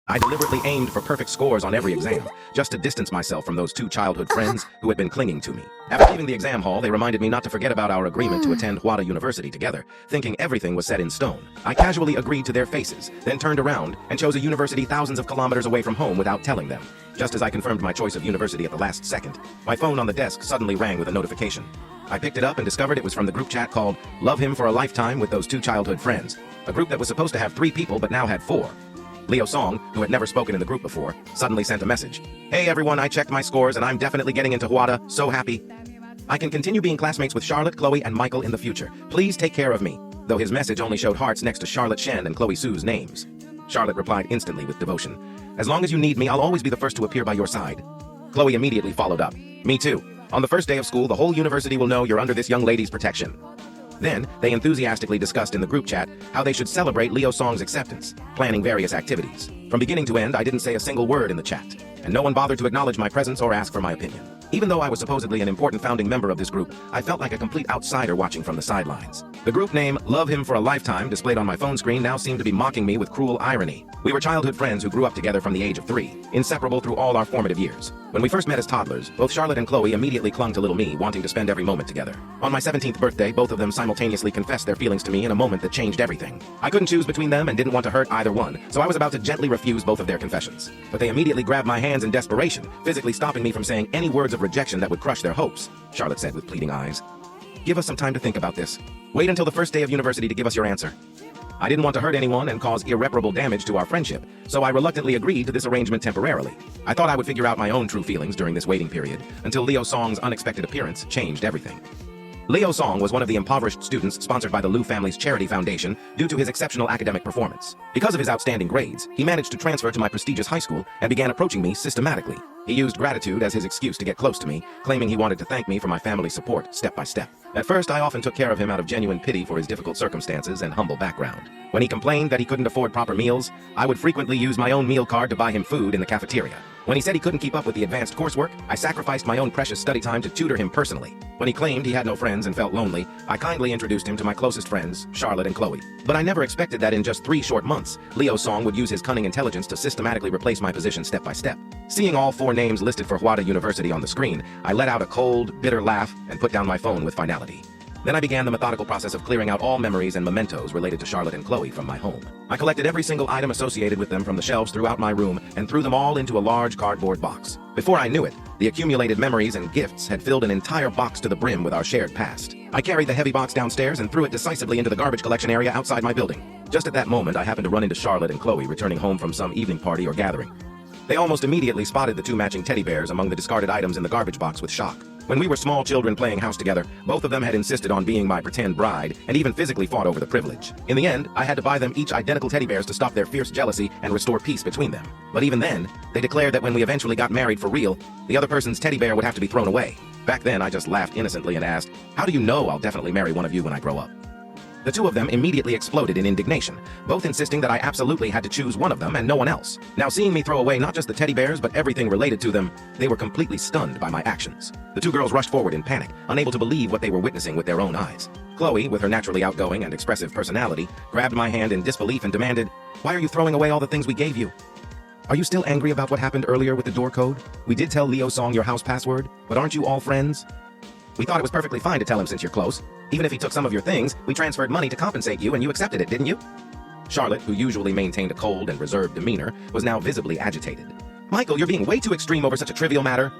I deliberately aimed for perfect scores on every exam, just to distance myself from those two childhood friends who had been clinging to me. After leaving the exam hall, they reminded me not to forget about our agreement to attend Hwada University together, thinking everything was set in stone. I casually agreed to their faces, then turned around and chose a university thousands of kilometers away from home without telling them. Just as I confirmed my choice of university at the last second, my phone on the desk suddenly rang with a notification. I picked it up and discovered it was from the group chat called Love Him for a Lifetime with those two childhood friends, a group that was supposed to have 3 people but now had 4. Leo Song, who had never spoken in the group before, suddenly sent a message. Hey everyone, I checked my scores and I'm definitely getting into Hwada, so happy. I can continue being classmates with Charlotte, Chloe, and Michael in the future. Please take care of me. Though his message only showed hearts next to Charlotte Shen and Chloe Sue's names. Charlotte replied instantly with devotion. As long as you need me, I'll always be the first to appear by your side. Chloe immediately followed up. Me too. On the first day of school, the whole university will know you're under this young lady's protection. Then, they enthusiastically discussed in the group chat how they should celebrate Leo Song's acceptance, planning various activities. From beginning to end, I didn't say a single word in the chat, and no one bothered to acknowledge my presence or ask for my opinion. Even though I was supposedly an important founding member of this group, I felt like a complete outsider watching from the sidelines. The group name, Love Him for a Lifetime, displayed on my phone screen now seemed to be mocking me with cruel irony. We were childhood friends who grew up together from the age of 3, inseparable through all our formative years. When we first met as toddlers, both Charlotte and Chloe immediately clung to little me, wanting to spend every moment together. On my 17th birthday, both of them simultaneously confessed their feelings to me in a moment that changed everything. I couldn't choose between them and didn't want to hurt either one, so I was about to gently refuse both of their confessions. But they immediately grabbed my hands in desperation, physically stopping me from saying any words of rejection that would crush their hopes, Charlotte said with pleading eyes. Give us some time to think about this. Wait until the first day of university to give us your answer. I didn't want to hurt anyone and cause irreparable damage to our friendship, so I reluctantly agreed to this arrangement temporarily. I thought I would figure out my own true feelings during this waiting period, until Leo Song's unexpected appearance changed everything. Leo Song was one of the impoverished students sponsored by the Liu family's charity foundation due to his exceptional academic performance. Because of his outstanding grades, he managed to transfer to my prestigious high school and began approaching me systematically. He used gratitude as his excuse to get close to me, claiming he wanted to thank me for my family's support step by step. At first, I often took care of him out of genuine pity for his difficult circumstances and humble background. When he complained that he couldn't afford proper meals, I would frequently use my own meal card to buy him food in the cafeteria. When he said he couldn't keep up with the advanced coursework, I sacrificed my own precious study time to tutor him personally. When he claimed he had no friends and felt lonely, I kindly introduced him to my closest friends, Charlotte and Chloe. But I never expected that in just 3 short months, Leo Song would use his cunning intelligence to systematically replace my position step by step. Seeing all 4 names listed for Hwada University on the screen, I let out a cold, bitter laugh and put down my phone with finality. Then I began the methodical process of clearing out all memories and mementos related to Charlotte and Chloe from my home. I collected every single item associated with them from the shelves throughout my room and threw them all into a large cardboard box. Before I knew it, the accumulated memories and gifts had filled an entire box to the brim with our shared past. I carried the heavy box downstairs and threw it decisively into the garbage collection area outside my building. Just at that moment, I happened to run into Charlotte and Chloe returning home from some evening party or gathering. They almost immediately spotted the 2 matching teddy bears among the discarded items in the garbage box with shock. When we were small children playing house together, both of them had insisted on being my pretend bride and even physically fought over the privilege. In the end, I had to buy them each identical teddy bears to stop their fierce jealousy and restore peace between them. But even then, they declared that when we eventually got married for real, the other person's teddy bear would have to be thrown away. Back then, I just laughed innocently and asked, "How do you know I'll definitely marry one of you when I grow up?" The 2 of them immediately exploded in indignation, both insisting that I absolutely had to choose one of them and no one else. Now seeing me throw away not just the teddy bears but everything related to them, they were completely stunned by my actions. The 2 girls rushed forward in panic, unable to believe what they were witnessing with their own eyes. Chloe, with her naturally outgoing and expressive personality, grabbed my hand in disbelief and demanded, "Why are you throwing away all the things we gave you? Are you still angry about what happened earlier with the door code? We did tell Leo Song your house password, but aren't you all friends? We thought it was perfectly fine to tell him since you're close. Even if he took some of your things, we transferred money to compensate you and you accepted it, didn't you?" Charlotte, who usually maintained a cold and reserved demeanor, was now visibly agitated. "Michael, you're being way too extreme over such a trivial matter.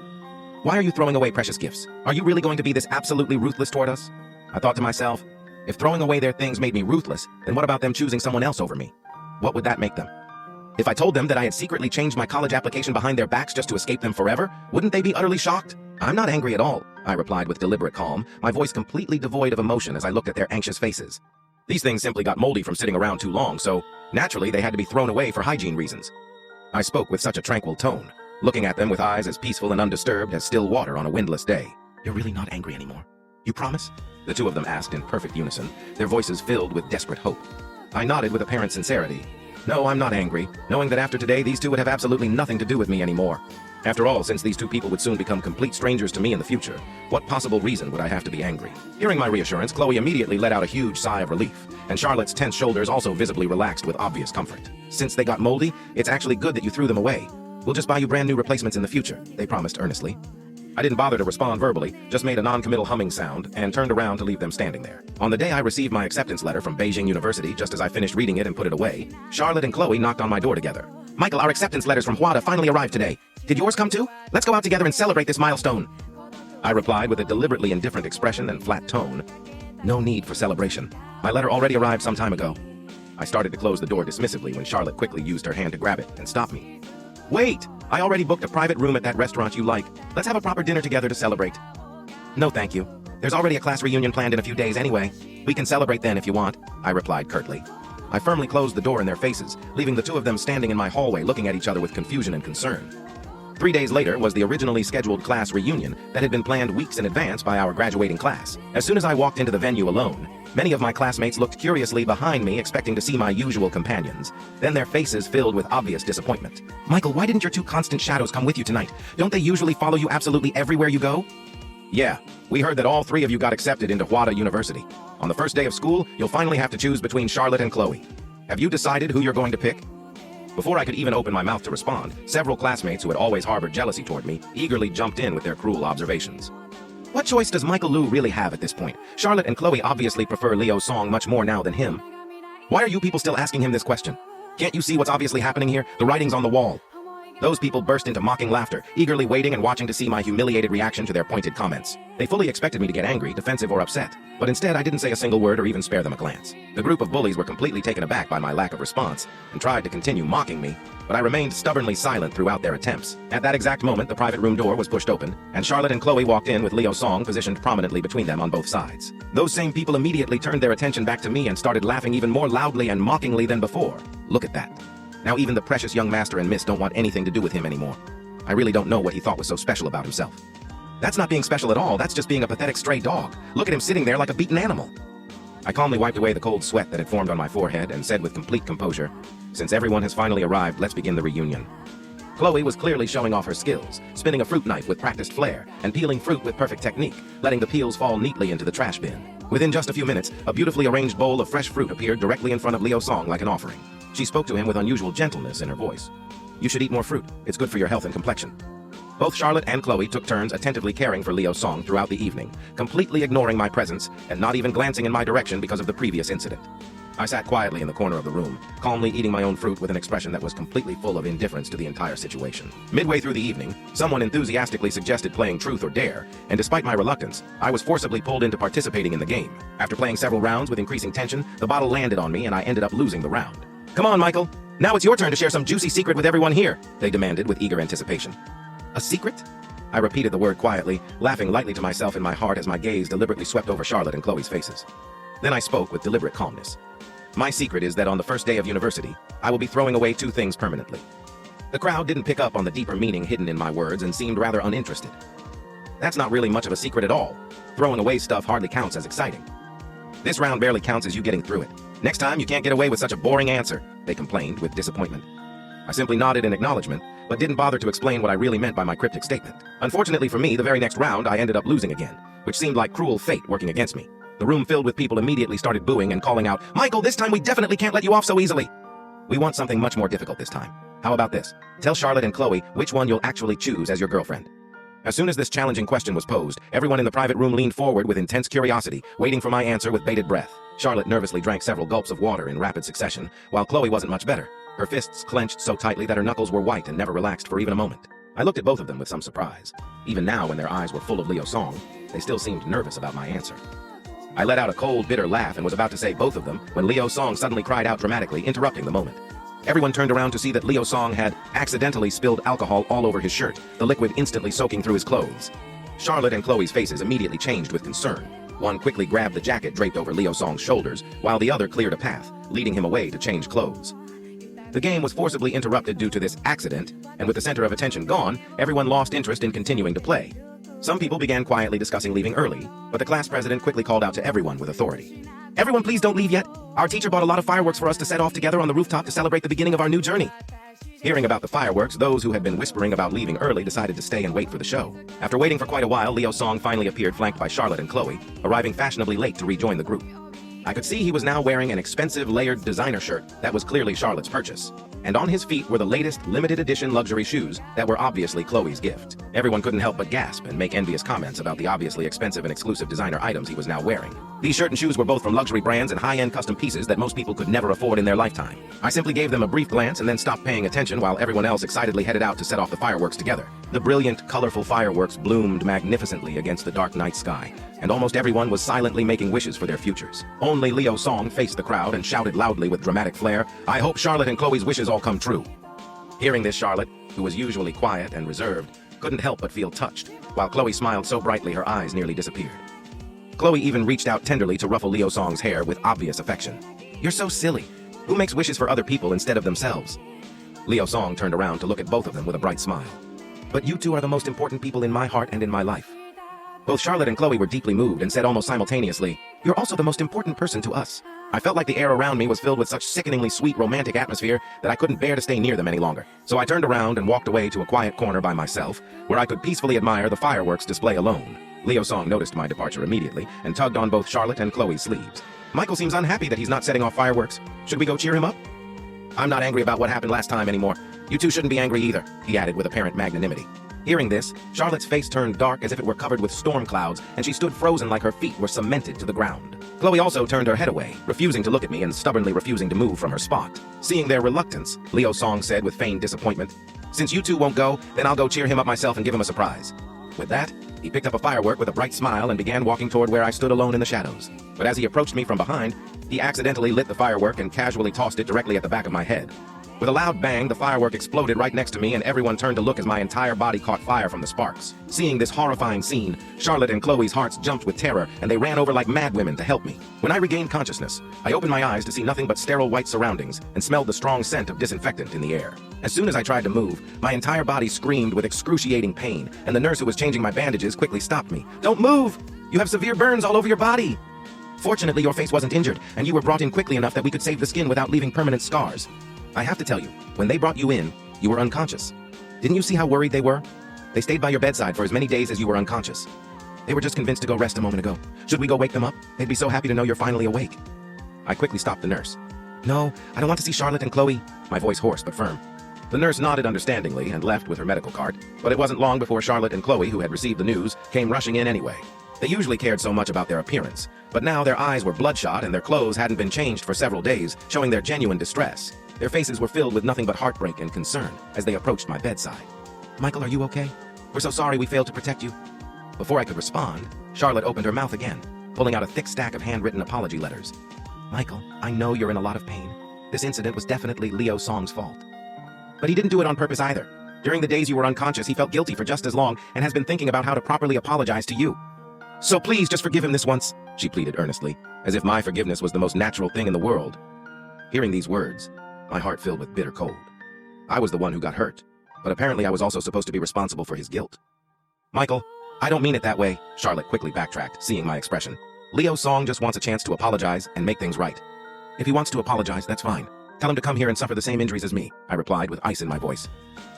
Why are you throwing away precious gifts? Are you really going to be this absolutely ruthless toward us?" I thought to myself, if throwing away their things made me ruthless, then what about them choosing someone else over me? What would that make them? If I told them that I had secretly changed my college application behind their backs just to escape them forever, wouldn't they be utterly shocked? "I'm not angry at all," I replied with deliberate calm, my voice completely devoid of emotion as I looked at their anxious faces. These things simply got moldy from sitting around too long, so naturally they had to be thrown away for hygiene reasons. I spoke with such a tranquil tone, looking at them with eyes as peaceful and undisturbed as still water on a windless day. "You're really not angry anymore? You promise?" the 2 of them asked in perfect unison, their voices filled with desperate hope. I nodded with apparent sincerity. No, I'm not angry, knowing that after today these two would have absolutely nothing to do with me anymore. After all, since these two people would soon become complete strangers to me in the future, what possible reason would I have to be angry? Hearing my reassurance, Chloe immediately let out a huge sigh of relief, and Charlotte's tense shoulders also visibly relaxed with obvious comfort. Since they got moldy, it's actually good that you threw them away. We'll just buy you brand new replacements in the future, they promised earnestly. I didn't bother to respond verbally, just made a non-committal humming sound, and turned around to leave them standing there. On the day I received my acceptance letter from Beijing University, just as I finished reading it and put it away, Charlotte and Chloe knocked on my door together. Michael, our acceptance letters from Hwada finally arrived today. Did yours come too? Let's go out together and celebrate this milestone. I replied with a deliberately indifferent expression and flat tone. No need for celebration. My letter already arrived some time ago. I started to close the door dismissively when Charlotte quickly used her hand to grab it and stop me. Wait! I already booked a private room at that restaurant you like. Let's have a proper dinner together to celebrate. No thank you. There's already a class reunion planned in a few days anyway. We can celebrate then if you want, I replied curtly. I firmly closed the door in their faces, leaving the two of them standing in my hallway looking at each other with confusion and concern. 3 days later was the originally scheduled class reunion that had been planned weeks in advance by our graduating class. As soon as I walked into the venue alone, many of my classmates looked curiously behind me, expecting to see my usual companions. Then their faces filled with obvious disappointment. Michael, why didn't your two constant shadows come with you tonight? Don't they usually follow you absolutely everywhere you go? Yeah, we heard that all 3 of you got accepted into Hwada University. On the first day of school, you'll finally have to choose between Charlotte and Chloe. Have you decided who you're going to pick? Before I could even open my mouth to respond, several classmates who had always harbored jealousy toward me eagerly jumped in with their cruel observations. What choice does Michael Liu really have at this point? Charlotte and Chloe obviously prefer Leo Song much more now than him. Why are you people still asking him this question? Can't you see what's obviously happening here? The writing's on the wall. Those people burst into mocking laughter, eagerly waiting and watching to see my humiliated reaction to their pointed comments. They fully expected me to get angry, defensive, or upset, but instead I didn't say a single word or even spare them a glance. The group of bullies were completely taken aback by my lack of response and tried to continue mocking me, but I remained stubbornly silent throughout their attempts. At that exact moment, the private room door was pushed open, and Charlotte and Chloe walked in with Leo Song positioned prominently between them on both sides. Those same people immediately turned their attention back to me and started laughing even more loudly and mockingly than before. Look at that. Now even the precious young master and miss don't want anything to do with him anymore. I really don't know what he thought was so special about himself. That's not being special at all, that's just being a pathetic stray dog. Look at him sitting there like a beaten animal. I calmly wiped away the cold sweat that had formed on my forehead and said with complete composure, since everyone has finally arrived, let's begin the reunion. Chloe was clearly showing off her skills, spinning a fruit knife with practiced flair, and peeling fruit with perfect technique, letting the peels fall neatly into the trash bin. Within just a few minutes, a beautifully arranged bowl of fresh fruit appeared directly in front of Leo Song like an offering. She spoke to him with unusual gentleness in her voice. You should eat more fruit. It's good for your health and complexion. Both Charlotte and Chloe took turns attentively caring for Leo Song throughout the evening, completely ignoring my presence and not even glancing in my direction because of the previous incident. I sat quietly in the corner of the room, calmly eating my own fruit with an expression that was completely full of indifference to the entire situation. Midway through the evening, someone enthusiastically suggested playing Truth or Dare, and despite my reluctance, I was forcibly pulled into participating in the game. After playing several rounds with increasing tension, the bottle landed on me and I ended up losing the round. Come on, Michael. Now it's your turn to share some juicy secret with everyone here, they demanded with eager anticipation. A secret? I repeated the word quietly, laughing lightly to myself in my heart as my gaze deliberately swept over Charlotte and Chloe's faces. Then I spoke with deliberate calmness. My secret is that on the first day of university, I will be throwing away 2 things permanently. The crowd didn't pick up on the deeper meaning hidden in my words and seemed rather uninterested. That's not really much of a secret at all. Throwing away stuff hardly counts as exciting. This round barely counts as you getting through it. Next time you can't get away with such a boring answer, they complained with disappointment. I simply nodded in acknowledgement, but didn't bother to explain what I really meant by my cryptic statement. Unfortunately for me, the very next round I ended up losing again, which seemed like cruel fate working against me. The room filled with people immediately started booing and calling out, Michael, this time we definitely can't let you off so easily. We want something much more difficult this time. How about this? Tell Charlotte and Chloe which one you'll actually choose as your girlfriend. As soon as this challenging question was posed, everyone in the private room leaned forward with intense curiosity, waiting for my answer with bated breath. Charlotte nervously drank several gulps of water in rapid succession, while Chloe wasn't much better. Her fists clenched so tightly that her knuckles were white and never relaxed for even a moment. I looked at both of them with some surprise. Even now, when their eyes were full of Leo Song, they still seemed nervous about my answer. I let out a cold, bitter laugh and was about to say both of them when Leo Song suddenly cried out dramatically, interrupting the moment. Everyone turned around to see that Leo Song had accidentally spilled alcohol all over his shirt, the liquid instantly soaking through his clothes. Charlotte and Chloe's faces immediately changed with concern. One quickly grabbed the jacket draped over Leo Song's shoulders, while the other cleared a path, leading him away to change clothes. The game was forcibly interrupted due to this accident, and with the center of attention gone, everyone lost interest in continuing to play. Some people began quietly discussing leaving early, but the class president quickly called out to everyone with authority. Everyone please don't leave yet. Our teacher bought a lot of fireworks for us to set off together on the rooftop to celebrate the beginning of our new journey. Hearing about the fireworks, those who had been whispering about leaving early decided to stay and wait for the show. After waiting for quite a while, Leo Song finally appeared flanked by Charlotte and Chloe, arriving fashionably late to rejoin the group. I could see he was now wearing an expensive layered designer shirt that was clearly Charlotte's purchase. And on his feet were the latest limited edition luxury shoes that were obviously Chloe's gift. Everyone couldn't help but gasp and make envious comments about the obviously expensive and exclusive designer items he was now wearing. These shirt and shoes were both from luxury brands and high-end custom pieces that most people could never afford in their lifetime. I simply gave them a brief glance and then stopped paying attention while everyone else excitedly headed out to set off the fireworks together. The brilliant, colorful fireworks bloomed magnificently against the dark night sky, and almost everyone was silently making wishes for their futures. Only Leo Song faced the crowd and shouted loudly with dramatic flair, "I hope Charlotte and Chloe's wishes all come true." Hearing this, Charlotte, who was usually quiet and reserved, couldn't help but feel touched, while Chloe smiled so brightly her eyes nearly disappeared. Chloe even reached out tenderly to ruffle Leo Song's hair with obvious affection. "You're so silly. Who makes wishes for other people instead of themselves?" Leo Song turned around to look at both of them with a bright smile. "But you two are the most important people in my heart and in my life." Both Charlotte and Chloe were deeply moved and said almost simultaneously, "You're also the most important person to us." I felt like the air around me was filled with such sickeningly sweet romantic atmosphere that I couldn't bear to stay near them any longer. So I turned around and walked away to a quiet corner by myself, where I could peacefully admire the fireworks display alone. Leo Song noticed my departure immediately and tugged on both Charlotte and Chloe's sleeves. "Michael seems unhappy that he's not setting off fireworks. Should we go cheer him up?" "I'm not angry about what happened last time anymore. You two shouldn't be angry either," he added with apparent magnanimity. Hearing this, Charlotte's face turned dark as if it were covered with storm clouds, and she stood frozen like her feet were cemented to the ground. Chloe also turned her head away, refusing to look at me and stubbornly refusing to move from her spot. Seeing their reluctance, Leo Song said with feigned disappointment, "Since you two won't go, then I'll go cheer him up myself and give him a surprise." With that, he picked up a firework with a bright smile and began walking toward where I stood alone in the shadows. But as he approached me from behind, he accidentally lit the firework and casually tossed it directly at the back of my head. With a loud bang, the firework exploded right next to me and everyone turned to look as my entire body caught fire from the sparks. Seeing this horrifying scene, Charlotte and Chloe's hearts jumped with terror and they ran over like mad women to help me. When I regained consciousness, I opened my eyes to see nothing but sterile white surroundings and smelled the strong scent of disinfectant in the air. As soon as I tried to move, my entire body screamed with excruciating pain, and the nurse who was changing my bandages quickly stopped me. "Don't move! You have severe burns all over your body!" "Fortunately, your face wasn't injured, and you were brought in quickly enough that we could save the skin without leaving permanent scars. I have to tell you, when they brought you in, you were unconscious. Didn't you see how worried they were? They stayed by your bedside for as many days as you were unconscious. They were just convinced to go rest a moment ago. Should we go wake them up? They'd be so happy to know you're finally awake." I quickly stopped the nurse. "No, I don't want to see Charlotte and Chloe," my voice hoarse but firm. The nurse nodded understandingly and left with her medical cart, but it wasn't long before Charlotte and Chloe, who had received the news, came rushing in anyway. They usually cared so much about their appearance, but now their eyes were bloodshot and their clothes hadn't been changed for several days, showing their genuine distress. Their faces were filled with nothing but heartbreak and concern as they approached my bedside. "Michael, are you okay? We're so sorry we failed to protect you." Before I could respond, Charlotte opened her mouth again, pulling out a thick stack of handwritten apology letters. "Michael, I know you're in a lot of pain. This incident was definitely Leo Song's fault. But he didn't do it on purpose either. During the days you were unconscious, he felt guilty for just as long and has been thinking about how to properly apologize to you. So please just forgive him this once," she pleaded earnestly, as if my forgiveness was the most natural thing in the world. Hearing these words, my heart filled with bitter cold. I was the one who got hurt, but apparently I was also supposed to be responsible for his guilt. "Michael, I don't mean it that way," Charlotte quickly backtracked, seeing my expression. "Leo Song just wants a chance to apologize and make things right. If he wants to apologize, that's fine. Tell him to come here and suffer the same injuries as me," I replied with ice in my voice.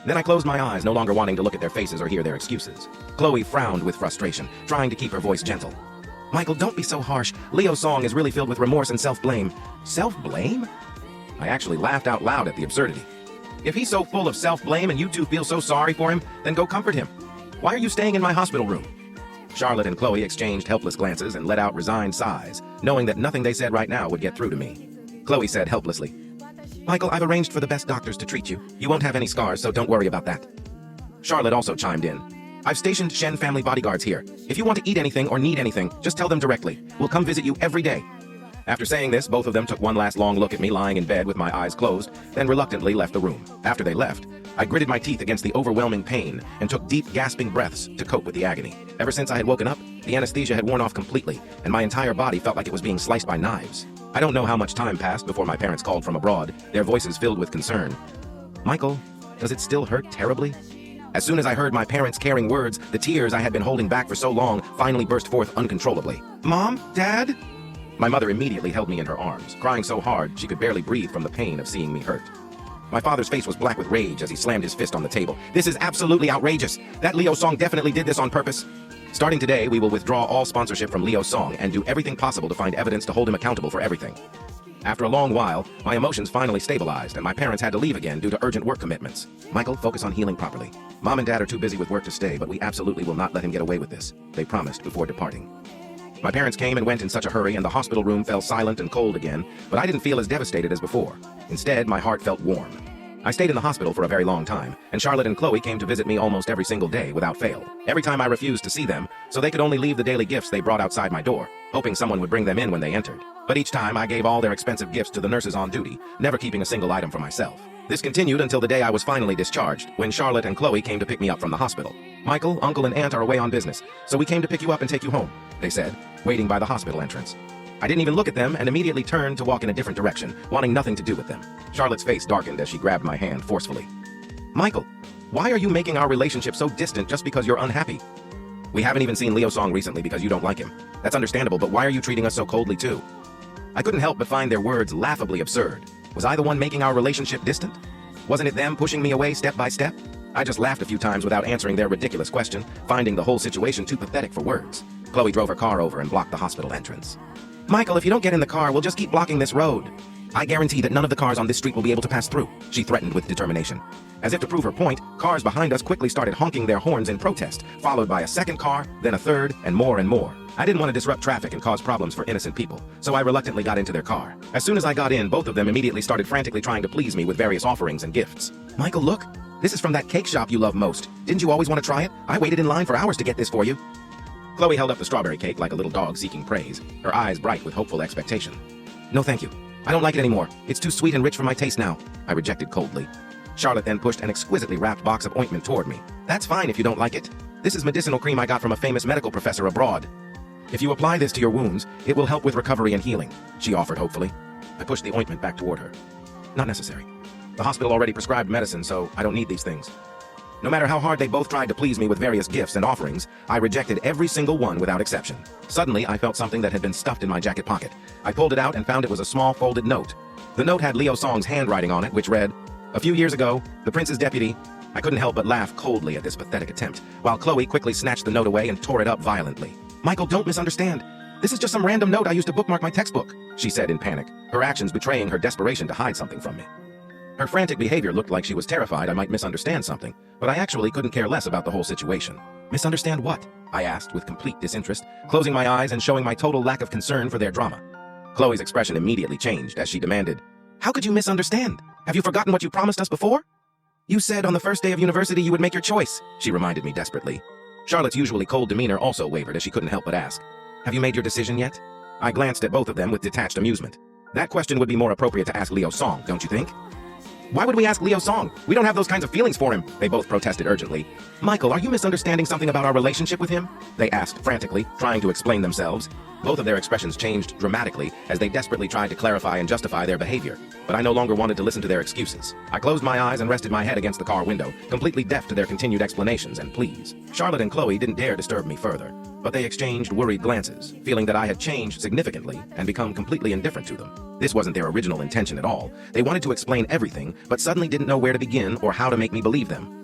Then I closed my eyes, no longer wanting to look at their faces or hear their excuses. Chloe frowned with frustration, trying to keep her voice gentle. "Michael, don't be so harsh. Leo Song is really filled with remorse and self-blame." "Self-blame?" I actually laughed out loud at the absurdity. "If he's so full of self-blame and you two feel so sorry for him, then go comfort him. Why are you staying in my hospital room?" Charlotte and Chloe exchanged helpless glances and let out resigned sighs, knowing that nothing they said right now would get through to me. Chloe said helplessly, "Michael, I've arranged for the best doctors to treat you. You won't have any scars, so don't worry about that." Charlotte also chimed in. "I've stationed Shen family bodyguards here. If you want to eat anything or need anything, just tell them directly. We'll come visit you every day." After saying this, both of them took one last long look at me lying in bed with my eyes closed, then reluctantly left the room. After they left, I gritted my teeth against the overwhelming pain and took deep, gasping breaths to cope with the agony. Ever since I had woken up, the anesthesia had worn off completely, and my entire body felt like it was being sliced by knives. I don't know how much time passed before my parents called from abroad, their voices filled with concern. "Michael, does it still hurt terribly?" As soon as I heard my parents' caring words, the tears I had been holding back for so long finally burst forth uncontrollably. "Mom? Dad?" My mother immediately held me in her arms, crying so hard she could barely breathe from the pain of seeing me hurt. My father's face was black with rage as he slammed his fist on the table. This is absolutely outrageous. That Leo Song definitely did this on purpose. Starting today, we will withdraw all sponsorship from Leo Song and do everything possible to find evidence to hold him accountable for everything. After a long while, my emotions finally stabilized and my parents had to leave again due to urgent work commitments. Michael, focus on healing properly. Mom and Dad are too busy with work to stay, but we absolutely will not let him get away with this. They promised before departing. My parents came and went in such a hurry and the hospital room fell silent and cold again, but I didn't feel as devastated as before. Instead, my heart felt warm. I stayed in the hospital for a very long time, and Charlotte and Chloe came to visit me almost every single day without fail. Every time I refused to see them, so they could only leave the daily gifts they brought outside my door, hoping someone would bring them in when they entered. But each time I gave all their expensive gifts to the nurses on duty, never keeping a single item for myself. This continued until the day I was finally discharged, when Charlotte and Chloe came to pick me up from the hospital. Michael, Uncle, and Aunt are away on business, so we came to pick you up and take you home, they said, waiting by the hospital entrance. I didn't even look at them and immediately turned to walk in a different direction, wanting nothing to do with them. Charlotte's face darkened as she grabbed my hand forcefully. Michael, why are you making our relationship so distant just because you're unhappy? We haven't even seen Leo Song recently because you don't like him. That's understandable, but why are you treating us so coldly too? I couldn't help but find their words laughably absurd. Was I the one making our relationship distant? Wasn't it them pushing me away step by step? I just laughed a few times without answering their ridiculous question, finding the whole situation too pathetic for words. Chloe drove her car over and blocked the hospital entrance. Michael, if you don't get in the car, we'll just keep blocking this road. I guarantee that none of the cars on this street will be able to pass through, she threatened with determination. As if to prove her point, cars behind us quickly started honking their horns in protest, followed by a second car, then a third, and more and more. I didn't want to disrupt traffic and cause problems for innocent people, so I reluctantly got into their car. As soon as I got in, both of them immediately started frantically trying to please me with various offerings and gifts. Michael, look, this is from that cake shop you love most. Didn't you always want to try it? I waited in line for hours to get this for you. Chloe held up the strawberry cake like a little dog seeking praise, her eyes bright with hopeful expectation. No thank you. I don't like it anymore. It's too sweet and rich for my taste now, I rejected coldly. Charlotte then pushed an exquisitely wrapped box of ointment toward me. That's fine if you don't like it. This is medicinal cream I got from a famous medical professor abroad. If you apply this to your wounds, it will help with recovery and healing, she offered hopefully. I pushed the ointment back toward her. Not necessary. The hospital already prescribed medicine, so I don't need these things. No matter how hard they both tried to please me with various gifts and offerings, I rejected every single one without exception. Suddenly, I felt something that had been stuffed in my jacket pocket. I pulled it out and found it was a small folded note. The note had Leo Song's handwriting on it, which read, "A few years ago, the prince's deputy." I couldn't help but laugh coldly at this pathetic attempt, while Chloe quickly snatched the note away and tore it up violently. Michael, don't misunderstand. This is just some random note I used to bookmark my textbook, she said in panic, her actions betraying her desperation to hide something from me. Her frantic behavior looked like she was terrified I might misunderstand something, but I actually couldn't care less about the whole situation. Misunderstand what? I asked with complete disinterest, closing my eyes and showing my total lack of concern for their drama. Chloe's expression immediately changed as she demanded, "How could you misunderstand? Have you forgotten what you promised us before? You said on the first day of university you would make your choice," she reminded me desperately. Charlotte's usually cold demeanor also wavered as she couldn't help but ask, "Have you made your decision yet?" I glanced at both of them with detached amusement. That question would be more appropriate to ask Leo Song, don't you think? Why would we ask Leo Song? We don't have those kinds of feelings for him, they both protested urgently. Michael, are you misunderstanding something about our relationship with him? They asked frantically, trying to explain themselves. Both of their expressions changed dramatically as they desperately tried to clarify and justify their behavior, but I no longer wanted to listen to their excuses. I closed my eyes and rested my head against the car window, completely deaf to their continued explanations and pleas. Charlotte and Chloe didn't dare disturb me further, but they exchanged worried glances, feeling that I had changed significantly and become completely indifferent to them. This wasn't their original intention at all. They wanted to explain everything, but suddenly didn't know where to begin or how to make me believe them.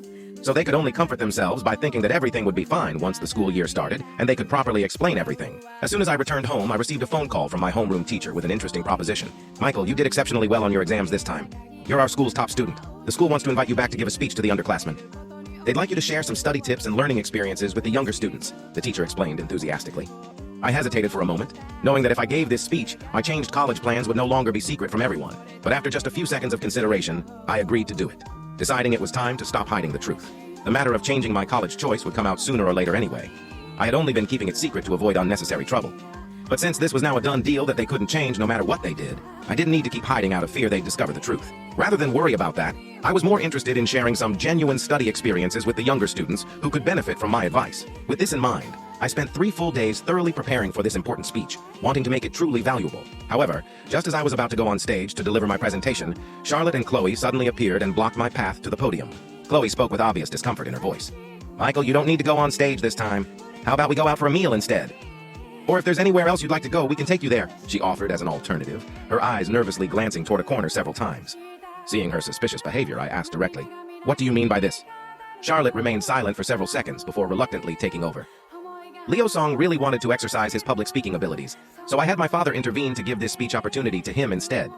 So they could only comfort themselves by thinking that everything would be fine once the school year started, and they could properly explain everything. As soon as I returned home, I received a phone call from my homeroom teacher with an interesting proposition. "Michael, you did exceptionally well on your exams this time. You're our school's top student. The school wants to invite you back to give a speech to the underclassmen. They'd like you to share some study tips and learning experiences with the younger students," the teacher explained enthusiastically. I hesitated for a moment, knowing that if I gave this speech, my changed college plans would no longer be secret from everyone. But after just a few seconds of consideration, I agreed to do it, deciding it was time to stop hiding the truth. The matter of changing my college choice would come out sooner or later anyway. I had only been keeping it secret to avoid unnecessary trouble. But since this was now a done deal that they couldn't change no matter what they did, I didn't need to keep hiding out of fear they'd discover the truth. Rather than worry about that, I was more interested in sharing some genuine study experiences with the younger students who could benefit from my advice. With this in mind, I spent 3 full days thoroughly preparing for this important speech, wanting to make it truly valuable. However, just as I was about to go on stage to deliver my presentation, Charlotte and Chloe suddenly appeared and blocked my path to the podium. Chloe spoke with obvious discomfort in her voice. "Michael, you don't need to go on stage this time. How about we go out for a meal instead?" Or if there's anywhere else you'd like to go, we can take you there, she offered as an alternative, her eyes nervously glancing toward a corner several times. Seeing her suspicious behavior, I asked directly, "What do you mean by this?" Charlotte remained silent for several seconds before reluctantly taking over. Leo Song really wanted to exercise his public speaking abilities, so I had my father intervene to give this speech opportunity to him instead.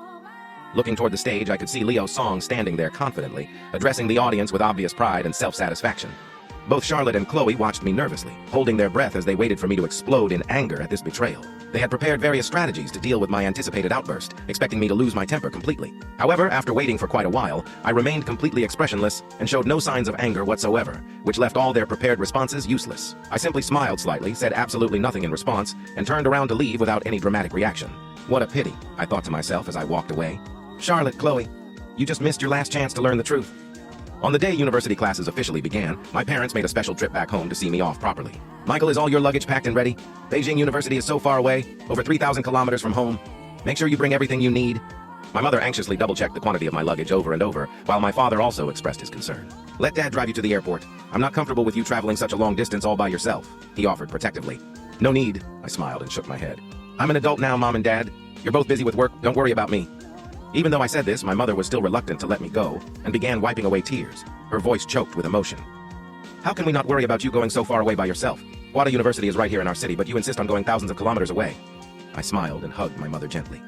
Looking toward the stage, I could see Leo Song standing there confidently, addressing the audience with obvious pride and self-satisfaction. Both Charlotte and Chloe watched me nervously, holding their breath as they waited for me to explode in anger at this betrayal. They had prepared various strategies to deal with my anticipated outburst, expecting me to lose my temper completely. However, after waiting for quite a while, I remained completely expressionless and showed no signs of anger whatsoever, which left all their prepared responses useless. I simply smiled slightly, said absolutely nothing in response, and turned around to leave without any dramatic reaction. What a pity, I thought to myself as I walked away. Charlotte, Chloe, you just missed your last chance to learn the truth. On the day university classes officially began, my parents made a special trip back home to see me off properly. Michael, is all your luggage packed and ready? Beijing University is so far away, over 3,000 kilometers from home. Make sure you bring everything you need. My mother anxiously double-checked the quantity of my luggage over and over, while my father also expressed his concern. Let Dad drive you to the airport. I'm not comfortable with you traveling such a long distance all by yourself, he offered protectively. No need, I smiled and shook my head. I'm an adult now, Mom and Dad. You're both busy with work, don't worry about me. Even though I said this, my mother was still reluctant to let me go and began wiping away tears, her voice choked with emotion. How can we not worry about you going so far away by yourself? Hwada University is right here in our city, but you insist on going thousands of kilometers away. I smiled and hugged my mother gently.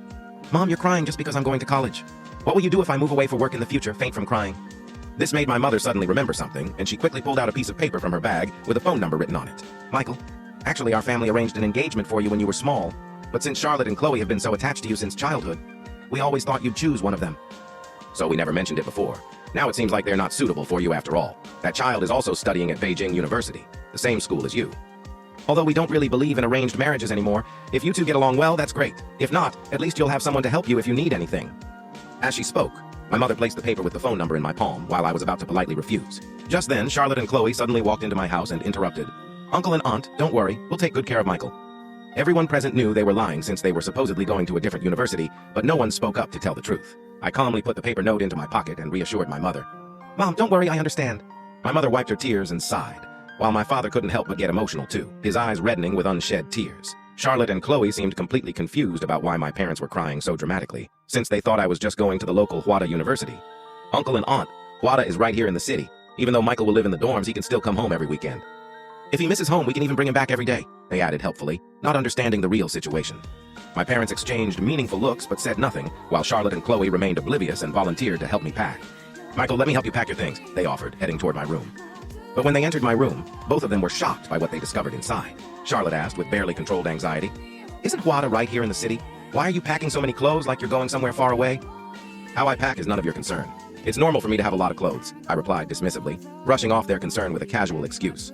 Mom, you're crying just because I'm going to college. What will you do if I move away for work in the future, faint from crying? This made my mother suddenly remember something, and she quickly pulled out a piece of paper from her bag with a phone number written on it. Michael, actually our family arranged an engagement for you when you were small, but since Charlotte and Chloe have been so attached to you since childhood, we always thought you'd choose one of them. So we never mentioned it before. Now it seems like they're not suitable for you after all. That child is also studying at Beijing University, the same school as you. Although we don't really believe in arranged marriages anymore, if you two get along well, that's great. If not, at least you'll have someone to help you if you need anything. As she spoke, my mother placed the paper with the phone number in my palm while I was about to politely refuse. Just then, Charlotte and Chloe suddenly walked into my house and interrupted. Uncle and Aunt, don't worry, we'll take good care of Michael. Everyone present knew they were lying since they were supposedly going to a different university, but no one spoke up to tell the truth. I calmly put the paper note into my pocket and reassured my mother. Mom, don't worry, I understand. My mother wiped her tears and sighed, while my father couldn't help but get emotional too, his eyes reddening with unshed tears. Charlotte and Chloe seemed completely confused about why my parents were crying so dramatically, since they thought I was just going to the local Hwada University. Uncle and Aunt, Hwada is right here in the city. Even though Michael will live in the dorms, he can still come home every weekend. If he misses home, we can even bring him back every day, they added helpfully, not understanding the real situation. My parents exchanged meaningful looks but said nothing, while Charlotte and Chloe remained oblivious and volunteered to help me pack. Michael, let me help you pack your things, they offered, heading toward my room. But when they entered my room, both of them were shocked by what they discovered inside. Charlotte asked with barely controlled anxiety, Isn't Hwada right here in the city? Why are you packing so many clothes like you're going somewhere far away? How I pack is none of your concern. It's normal for me to have a lot of clothes, I replied dismissively, brushing off their concern with a casual excuse.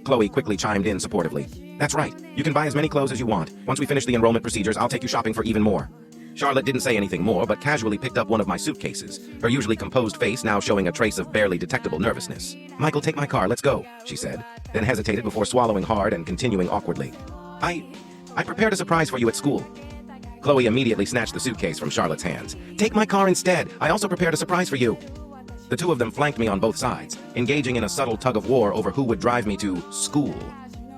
Chloe quickly chimed in supportively. That's right, you can buy as many clothes as you want. Once we finish the enrollment procedures, I'll take you shopping for even more. Charlotte didn't say anything more, but casually picked up one of my suitcases, her usually composed face now showing a trace of barely detectable nervousness. Michael, take my car, let's go, she said, then hesitated before swallowing hard and continuing awkwardly. I prepared a surprise for you at school. Chloe immediately snatched the suitcase from Charlotte's hands. Take my car instead, I also prepared a surprise for you. The two of them flanked me on both sides, engaging in a subtle tug-of-war over who would drive me to school.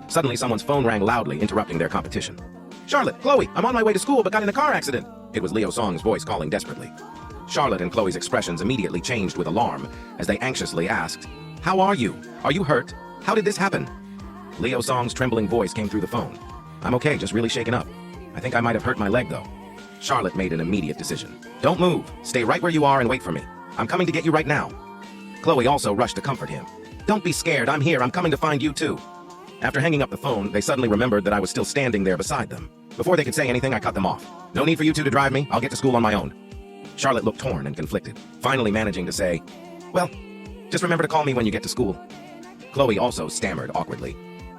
Suddenly, someone's phone rang loudly, interrupting their competition. Charlotte, Chloe, I'm on my way to school but got in a car accident. It was Leo Song's voice calling desperately. Charlotte and Chloe's expressions immediately changed with alarm as they anxiously asked, How are you? Are you hurt? How did this happen? Leo Song's trembling voice came through the phone. I'm okay, just really shaken up. I think I might have hurt my leg though. Charlotte made an immediate decision. Don't move. Stay right where you are and wait for me. I'm coming to get you right now. Chloe also rushed to comfort him. Don't be scared, I'm here, I'm coming to find you too. After hanging up the phone, they suddenly remembered that I was still standing there beside them. Before they could say anything, I cut them off. No need for you two to drive me, I'll get to school on my own. Charlotte looked torn and conflicted, finally managing to say, Well, just remember to call me when you get to school. Chloe also stammered awkwardly.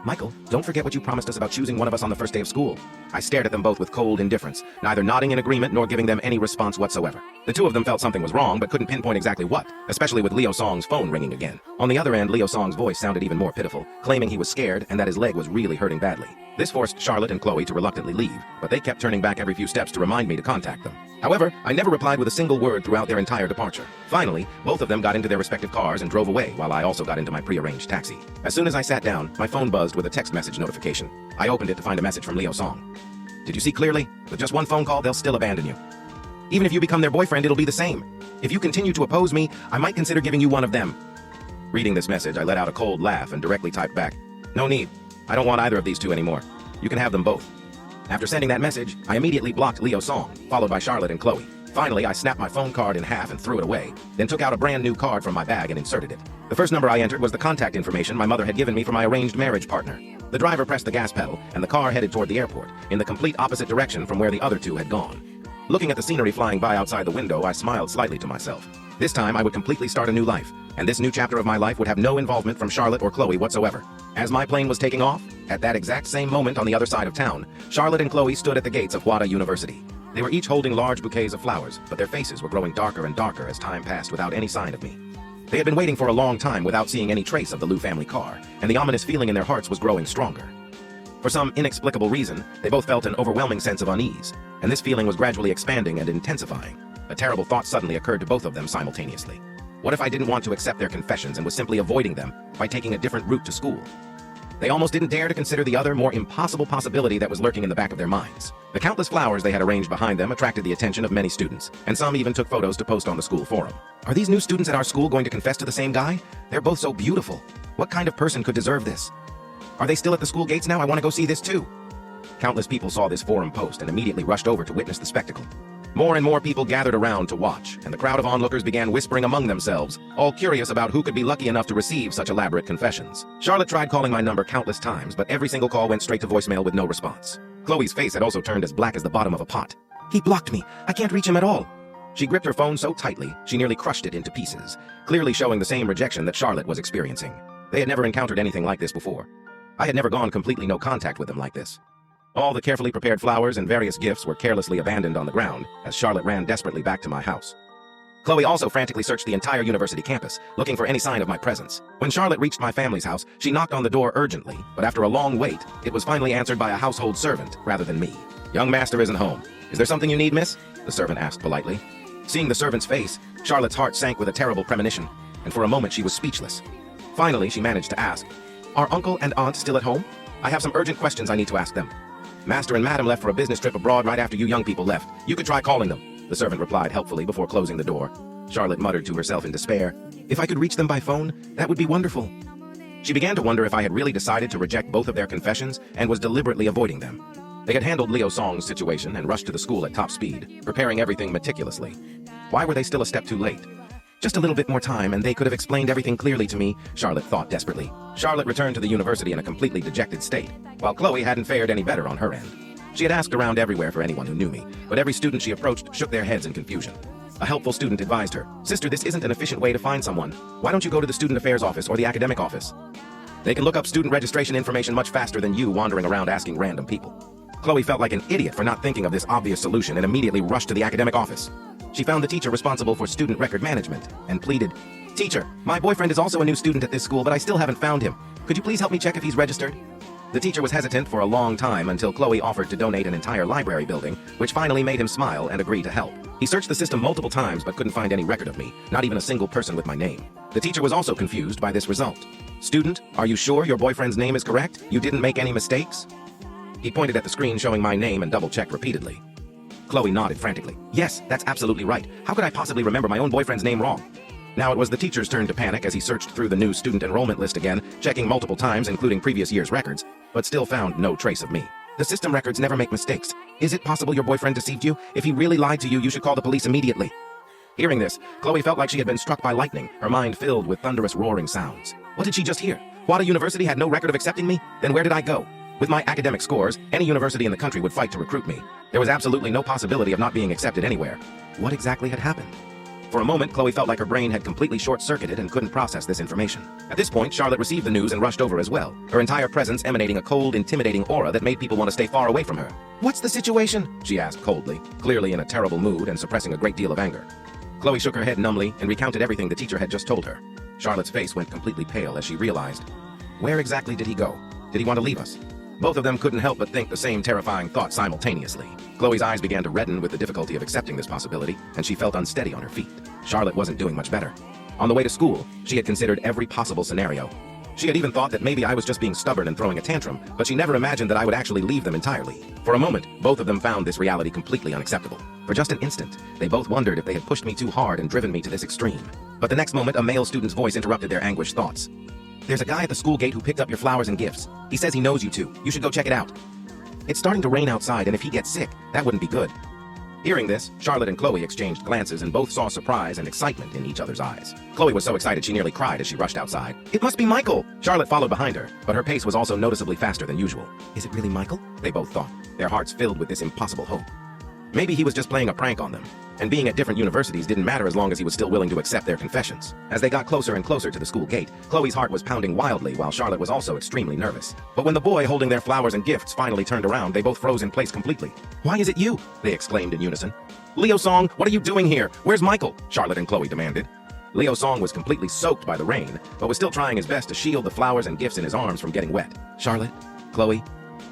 Michael, don't forget what you promised us about choosing one of us on the first day of school. I stared at them both with cold indifference, neither nodding in agreement nor giving them any response whatsoever. The two of them felt something was wrong, but couldn't pinpoint exactly what, especially with Leo Song's phone ringing again. On the other end, Leo Song's voice sounded even more pitiful, claiming he was scared and that his leg was really hurting badly. This forced Charlotte and Chloe to reluctantly leave, but they kept turning back every few steps to remind me to contact them. However, I never replied with a single word throughout their entire departure. Finally, both of them got into their respective cars and drove away, while I also got into my prearranged taxi. As soon as I sat down, my phone buzzed with a text message notification. I opened it to find a message from Leo Song. Did you see clearly? With just one phone call, they'll still abandon you. Even if you become their boyfriend, it'll be the same. If you continue to oppose me, I might consider giving you one of them. Reading this message, I let out a cold laugh and directly typed back, "No need. I don't want either of these two anymore. You can have them both." After sending that message, I immediately blocked Leo Song, followed by Charlotte and Chloe. Finally, I snapped my phone card in half and threw it away, then took out a brand new card from my bag and inserted it. The first number I entered was the contact information my mother had given me for my arranged marriage partner. The driver pressed the gas pedal, and the car headed toward the airport, in the complete opposite direction from where the other two had gone. Looking at the scenery flying by outside the window, I smiled slightly to myself. This time, I would completely start a new life, and this new chapter of my life would have no involvement from Charlotte or Chloe whatsoever. As my plane was taking off, at that exact same moment on the other side of town, Charlotte and Chloe stood at the gates of Wada University. They were each holding large bouquets of flowers, but their faces were growing darker and darker as time passed without any sign of me. They had been waiting for a long time without seeing any trace of the Liu family car, and the ominous feeling in their hearts was growing stronger. For some inexplicable reason, they both felt an overwhelming sense of unease, and this feeling was gradually expanding and intensifying. A terrible thought suddenly occurred to both of them simultaneously. What if I didn't want to accept their confessions and was simply avoiding them by taking a different route to school? They almost didn't dare to consider the other, more impossible possibility that was lurking in the back of their minds. The countless flowers they had arranged behind them attracted the attention of many students, and some even took photos to post on the school forum. Are these new students at our school going to confess to the same guy? They're both so beautiful. What kind of person could deserve this? Are they still at the school gates now? I want to go see this too. Countless people saw this forum post and immediately rushed over to witness the spectacle. More and more people gathered around to watch, and the crowd of onlookers began whispering among themselves, all curious about who could be lucky enough to receive such elaborate confessions. Charlotte tried calling my number countless times, but every single call went straight to voicemail with no response. Chloe's face had also turned as black as the bottom of a pot. He blocked me. I can't reach him at all. She gripped her phone so tightly, she nearly crushed it into pieces, clearly showing the same rejection that Charlotte was experiencing. They had never encountered anything like this before. I had never gone completely no contact with them like this. All the carefully prepared flowers and various gifts were carelessly abandoned on the ground as Charlotte ran desperately back to my house. Chloe also frantically searched the entire university campus, looking for any sign of my presence. When Charlotte reached my family's house, she knocked on the door urgently, but after a long wait, it was finally answered by a household servant rather than me. "Young master isn't home. Is there something you need, miss?" the servant asked politely. Seeing the servant's face, Charlotte's heart sank with a terrible premonition, and for a moment she was speechless. Finally, she managed to ask, "Are uncle and aunt still at home? I have some urgent questions I need to ask them." "Master and madam left for a business trip abroad right after you young people left. You could try calling them," the servant replied helpfully before closing the door. Charlotte muttered to herself in despair, "If I could reach them by phone, that would be wonderful." She began to wonder if I had really decided to reject both of their confessions and was deliberately avoiding them. They had handled Leo Song's situation and rushed to the school at top speed, preparing everything meticulously. Why were they still a step too late? Just a little bit more time and they could have explained everything clearly to me, Charlotte thought desperately. Charlotte returned to the university in a completely dejected state, while Chloe hadn't fared any better on her end. She had asked around everywhere for anyone who knew me, but every student she approached shook their heads in confusion. A helpful student advised her, "Sister, this isn't an efficient way to find someone. Why don't you go to the student affairs office or the academic office? They can look up student registration information much faster than you wandering around asking random people." Chloe felt like an idiot for not thinking of this obvious solution and immediately rushed to the academic office. She found the teacher responsible for student record management and pleaded, "Teacher, my boyfriend is also a new student at this school, but I still haven't found him. Could you please help me check if he's registered?" The teacher was hesitant for a long time until Chloe offered to donate an entire library building, which finally made him smile and agree to help. He searched the system multiple times but couldn't find any record of me, not even a single person with my name. The teacher was also confused by this result. "Student, are you sure your boyfriend's name is correct? You didn't make any mistakes?" He pointed at the screen showing my name and double-checked repeatedly. Chloe nodded frantically. "Yes, that's absolutely right. How could I possibly remember my own boyfriend's name wrong?" Now it was the teacher's turn to panic as he searched through the new student enrollment list again, checking multiple times including previous year's records, but still found no trace of me. "The system records never make mistakes. Is it possible your boyfriend deceived you? If he really lied to you, you should call the police immediately." Hearing this, Chloe felt like she had been struck by lightning, her mind filled with thunderous roaring sounds. What did she just hear? Wada University had no record of accepting me? Then where did I go? With my academic scores, any university in the country would fight to recruit me. There was absolutely no possibility of not being accepted anywhere. What exactly had happened? For a moment, Chloe felt like her brain had completely short-circuited and couldn't process this information. At this point, Charlotte received the news and rushed over as well, her entire presence emanating a cold, intimidating aura that made people want to stay far away from her. "What's the situation?" she asked coldly, clearly in a terrible mood and suppressing a great deal of anger. Chloe shook her head numbly and recounted everything the teacher had just told her. Charlotte's face went completely pale as she realized. Where exactly did he go? Did he want to leave us? Both of them couldn't help but think the same terrifying thought simultaneously. Chloe's eyes began to redden with the difficulty of accepting this possibility, and she felt unsteady on her feet. Charlotte wasn't doing much better. On the way to school, she had considered every possible scenario. She had even thought that maybe I was just being stubborn and throwing a tantrum, but she never imagined that I would actually leave them entirely. For a moment, both of them found this reality completely unacceptable. For just an instant, they both wondered if they had pushed me too hard and driven me to this extreme. But the next moment, a male student's voice interrupted their anguished thoughts. "There's a guy at the school gate who picked up your flowers and gifts. He says he knows you two. You should go check it out. It's starting to rain outside, and if he gets sick, that wouldn't be good." Hearing this, Charlotte and Chloe exchanged glances and both saw surprise and excitement in each other's eyes. Chloe was so excited she nearly cried as she rushed outside. "It must be Michael!" Charlotte followed behind her, but her pace was also noticeably faster than usual. "Is it really Michael?" they both thought, their hearts filled with this impossible hope. Maybe he was just playing a prank on them, and being at different universities didn't matter as long as he was still willing to accept their confessions. As they got closer and closer to the school gate, Chloe's heart was pounding wildly while Charlotte was also extremely nervous. But when the boy holding their flowers and gifts finally turned around, they both froze in place completely. "Why is it you?" they exclaimed in unison. "Leo Song, what are you doing here? Where's Michael?" Charlotte and Chloe demanded. Leo Song was completely soaked by the rain, but was still trying his best to shield the flowers and gifts in his arms from getting wet. "Charlotte, Chloe,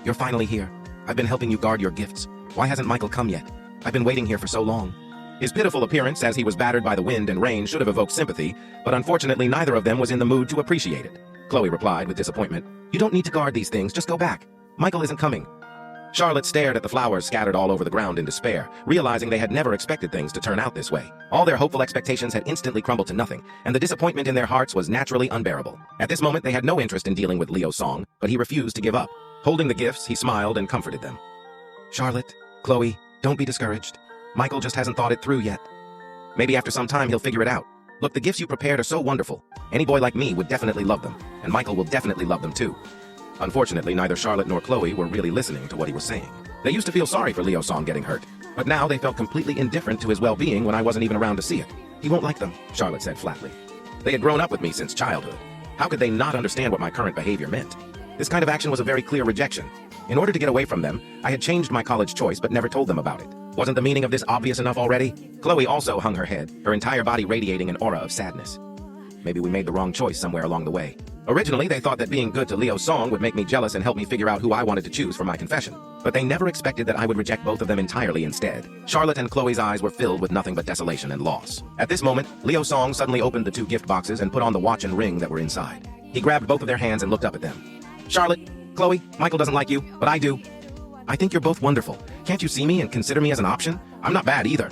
you're finally here. I've been helping you guard your gifts. Why hasn't Michael come yet? I've been waiting here for so long." His pitiful appearance as he was battered by the wind and rain should have evoked sympathy, but unfortunately neither of them was in the mood to appreciate it. Chloe replied with disappointment, "You don't need to guard these things, just go back. Michael isn't coming." Charlotte stared at the flowers scattered all over the ground in despair, realizing they had never expected things to turn out this way. All their hopeful expectations had instantly crumbled to nothing, and the disappointment in their hearts was naturally unbearable. At this moment they had no interest in dealing with Leo Song, but he refused to give up. Holding the gifts, he smiled and comforted them. "Charlotte, Chloe, don't be discouraged. Michael just hasn't thought it through yet. Maybe after some time he'll figure it out. Look, the gifts you prepared are so wonderful. Any boy like me would definitely love them, and Michael will definitely love them too." Unfortunately, neither Charlotte nor Chloe were really listening to what he was saying. They used to feel sorry for Leo Song getting hurt, but now they felt completely indifferent to his well-being when I wasn't even around to see it. "He won't like them," Charlotte said flatly. They had grown up with me since childhood. How could they not understand what my current behavior meant? This kind of action was a very clear rejection. In order to get away from them, I had changed my college choice but never told them about it. Wasn't the meaning of this obvious enough already? Chloe also hung her head, her entire body radiating an aura of sadness. Maybe we made the wrong choice somewhere along the way. Originally, they thought that being good to Leo Song would make me jealous and help me figure out who I wanted to choose for my confession. But they never expected that I would reject both of them entirely instead. Charlotte and Chloe's eyes were filled with nothing but desolation and loss. At this moment, Leo Song suddenly opened the two gift boxes and put on the watch and ring that were inside. He grabbed both of their hands and looked up at them. "Charlotte, Chloe, Michael doesn't like you, but I do. I think you're both wonderful. Can't you see me and consider me as an option? I'm not bad either."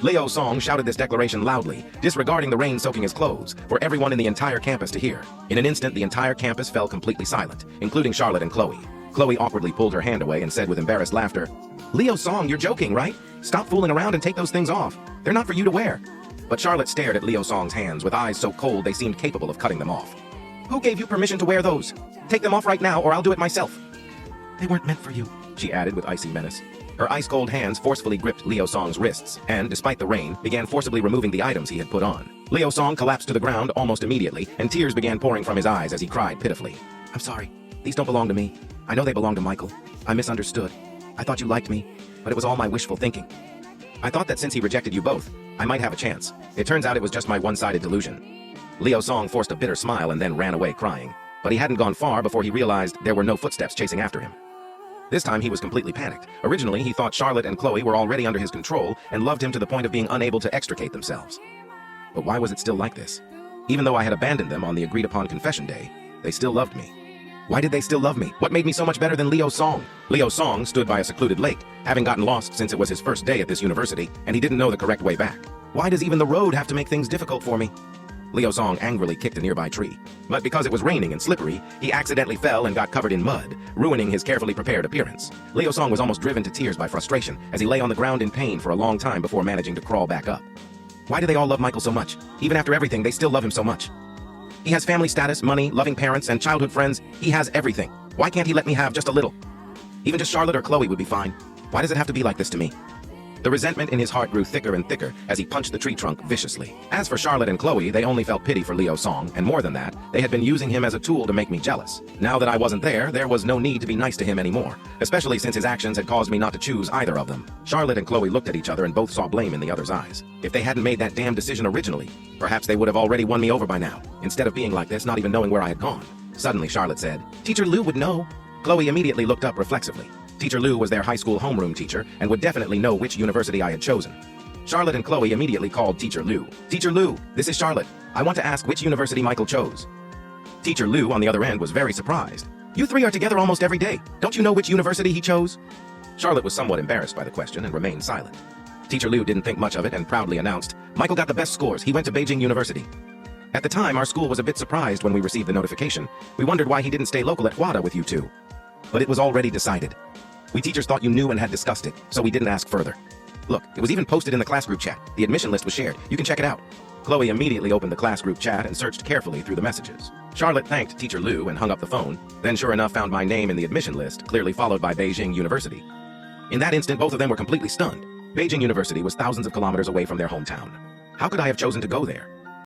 Leo Song shouted this declaration loudly, disregarding the rain soaking his clothes, for everyone in the entire campus to hear. In an instant, the entire campus fell completely silent, including Charlotte and Chloe. Chloe awkwardly pulled her hand away and said with embarrassed laughter, "Leo Song, you're joking, right? Stop fooling around and take those things off. They're not for you to wear." But Charlotte stared at Leo Song's hands with eyes so cold they seemed capable of cutting them off. "Who gave you permission to wear those? Take them off right now or I'll do it myself." "They weren't meant for you," she added with icy menace. Her ice-cold hands forcefully gripped Leo Song's wrists, and, despite the rain, began forcibly removing the items he had put on. Leo Song collapsed to the ground almost immediately, and tears began pouring from his eyes as he cried pitifully. "I'm sorry. These don't belong to me. I know they belong to Michael. I misunderstood. I thought you liked me, but it was all my wishful thinking. I thought that since he rejected you both, I might have a chance. It turns out it was just my one-sided delusion." Leo Song forced a bitter smile and then ran away crying. But he hadn't gone far before he realized there were no footsteps chasing after him. This time he was completely panicked. Originally, he thought Charlotte and Chloe were already under his control and loved him to the point of being unable to extricate themselves. But why was it still like this? Even though I had abandoned them on the agreed-upon confession day, they still loved me. Why did they still love me? What made me so much better than Leo Song? Leo Song stood by a secluded lake, having gotten lost since it was his first day at this university, and he didn't know the correct way back. Why does even the road have to make things difficult for me? Leo Song angrily kicked a nearby tree. But because it was raining and slippery, he accidentally fell and got covered in mud, ruining his carefully prepared appearance. Leo Song was almost driven to tears by frustration as he lay on the ground in pain for a long time before managing to crawl back up. Why do they all love Michael so much? Even after everything, they still love him so much. He has family status, money, loving parents, and childhood friends. He has everything. Why can't he let me have just a little? Even just Charlotte or Chloe would be fine. Why does it have to be like this to me? The resentment in his heart grew thicker and thicker as he punched the tree trunk viciously. As for Charlotte and Chloe, they only felt pity for Leo Song, and more than that, they had been using him as a tool to make me jealous. Now that I wasn't there was no need to be nice to him anymore, especially since his actions had caused me not to choose either of them. Charlotte and Chloe looked at each other and both saw blame in the other's eyes. If they hadn't made that damn decision originally, perhaps they would have already won me over by now, instead of being like this, not even knowing where I had gone. Suddenly, Charlotte said, "Teacher Lou would know." Chloe immediately looked up reflexively. Teacher Lou was their high school homeroom teacher and would definitely know which university I had chosen. Charlotte and Chloe immediately called Teacher Lou. "Teacher Lou, this is Charlotte. I want to ask which university Michael chose." Teacher Lou, on the other end, was very surprised. You three are together almost every day. Don't you know which university he chose? Charlotte was somewhat embarrassed by the question and remained silent. Teacher Lou didn't think much of it and proudly announced, Michael got the best scores. He went to Beijing University. At the time, our school was a bit surprised when we received the notification. We wondered why he didn't stay local at Hwada with you two. But it was already decided. We teachers thought you knew and had discussed it, so we didn't ask further. Look, it was even posted in the class group chat. The admission list was shared. You can check it out. Chloe immediately opened the class group chat and searched carefully through the messages. Charlotte thanked Teacher Lou and hung up the phone, then sure enough found my name in the admission list, clearly followed by Beijing University. In that instant, both of them were completely stunned. Beijing University was thousands of kilometers away from their hometown. How could I have chosen to go there?